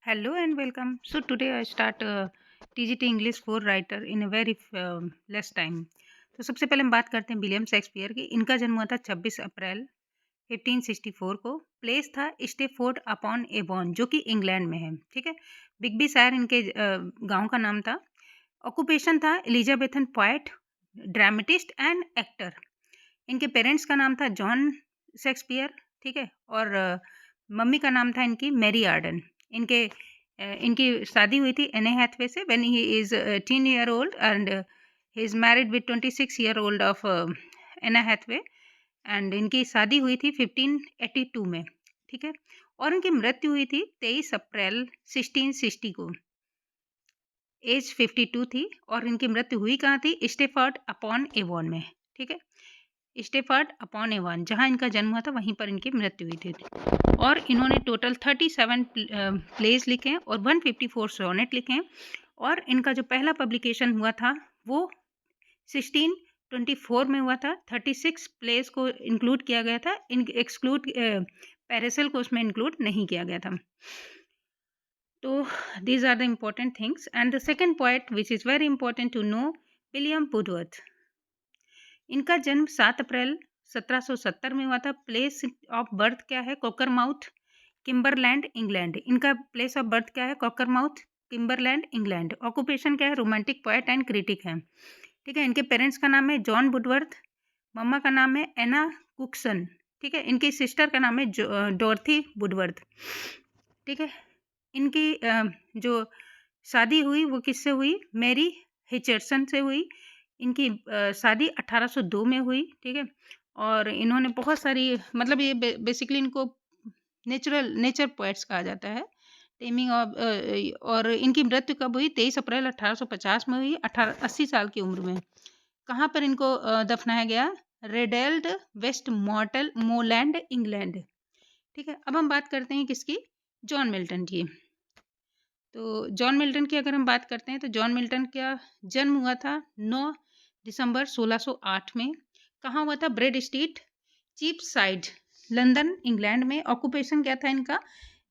Hello and welcome. So today I start TGT English for writer in a very less time. तो सबसे पहले हम बात करते हैं विलियम शेक्सपियर की। इनका जन्म हुआ था 26 अप्रैल 1564 को। प्लेस था स्टेफोर्ड अपॉन एवॉन जो कि इंग्लैंड में है। ठीक है। बिगबी शायर इनके गांव का नाम था। ऑक्यूपेशन था Elizabethan poet, dramatist and actor. इनके पेरेंट्स का नाम था जॉन शेक्सपियर। ठीक है। और मम्मी का नाम था इनकी मैरी आर्डन। इनकी शादी हुई थी एने हैथवे से when he is 10 year old and he is married with 26 year old of Anna Hathaway. And इनकी शादी हुई थी 1582 में। ठीक है। और इनकी मृत्यु हुई थी 23 अप्रैल 1660 को। एज 52 थी और इनकी मृत्यु हुई कहाँ थी? स्टेफर्ड अपॉन एवॉन में। ठीक है। स्टेफर्ड अपॉन एवॉन जहाँ इनका जन्म हुआ था वहीं पर इनकी मृत्यु हुई थी। और इन्होंने टोटल 37 प्लेज लिखे हैं और 154 सोनेट लिखे हैं। और इनका जो पहला पब्लिकेशन हुआ था वो 1624 में हुआ था। 36 प्लेज को इंक्लूड किया गया था, एक्सक्लूड पैरासेल को उसमें इंक्लूड नहीं किया गया था। तो these are the important things. And the second poet which is very important to know, William Woodworth. इनका जन्म 7 अप्रैल 1770 में हुआ था। प्लेस ऑफ बर्थ क्या है? कोकरमाउथ, किम्बरलैंड, इंग्लैंड। इनका प्लेस ऑफ बर्थ क्या है? कोकरमाउथ, किम्बरलैंड, इंग्लैंड। ऑक्यूपेशन क्या है? रोमांटिक पोएट एंड क्रिटिक है। ठीक है। इनके पेरेंट्स का नाम है जॉन वुडवर्थ, मम्मा का नाम है एना कुकसन। ठीक है। इनकी सिस्टर का नाम है डॉर्थी वुडवर्थ। ठीक है। इनकी जो शादी हुई वो किससे हुई? मैरी हिचर्सन से हुई। इनकी शादी 1802 में हुई। ठीक है। और इन्होंने बहुत सारी मतलब ये बेसिकली इनको नेचर पोएट्स कहा जाता है। टेमिंग ऑफ और इनकी मृत्यु कब हुई? 23 अप्रैल 1850 में हुई, 80 साल की उम्र में। कहाँ पर इनको दफनाया गया? रेडेल्ड वेस्ट मॉर्टल मोलैंड, इंग्लैंड। ठीक है। अब हम बात करते हैं किसकी? जॉन मिल्टन की। तो जॉन मिल्टन की अगर हम बात करते हैं तो जॉन मिल्टन का जन्म हुआ था 9 दिसंबर 1608 में। कहाँ हुआ था? Bread Street, Cheapside, London, England में। ऑक्यूपेशन क्या था इनका?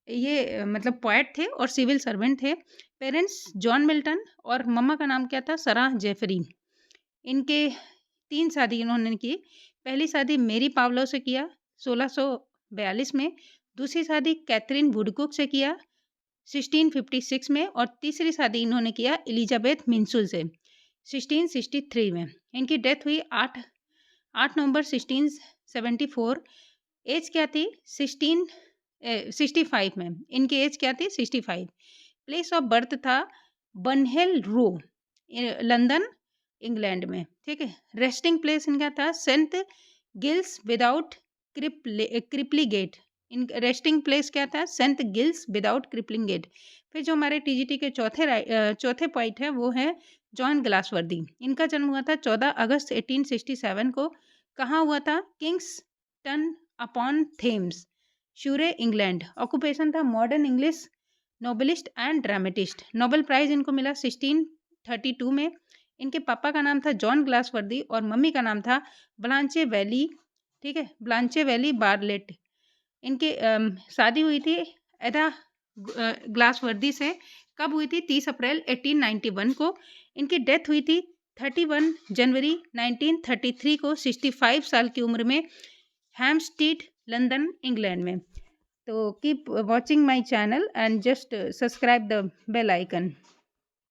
ये मतलब पोएट थे और सिविल सर्वेंट थे। पेरेंट्स जॉन मिल्टन और मम्मा का नाम क्या था? Sarah Jeffrey. इनके 3 शादी इन्होंने की। पहली शादी मेरी पावलो से किया 1642 में। दूसरी शादी कैथरीन वुडकुक से किया 1656 में। और तीसरी शादी इन्होंने किया एलिजाबेथ मिंसुल से 1663 में। इनकी डेथ हुई 8 नवंबर 1674। एज क्या थी? 65 में। इनकी एज क्या थी? 65। प्लेस ऑफ बर्थ था बर्नहिल रो, लंदन, इंग्लैंड में। ठीक है। रेस्टिंग प्लेस इनका था Saint Giles without Cripplegate. इन रेस्टिंग प्लेस क्या था? Saint Giles without Cripplegate. फिर जो हमारे टीजीटी के चौथे पॉइंट है वो है जॉन ग्लासवर्दी। इनका जन्म हुआ था 14 अगस्त 1867 को। कहाँ हुआ था? Kingston upon Thames, Surrey, England. Occupation था modern English novelist and dramatist. Nobel prize इनको मिला 1632 में। इनके पापा का नाम था जॉन ग्लासवर्दी और मम्मी का नाम था ब्लांचे वैली। ठीक है। ब्लांचे वैली बार्लेट। इनके शादी हुई थी एदा ग्लासवर्दी से। कब हुई थी? 30 अप्रैल 1891 को। इनकी डेथ हुई थी 31 जनवरी 1933 को 65 साल की उम्र में, हैम्स्टीड, लंदन, इंग्लैंड में। तो keep watching my channel and just subscribe the bell icon.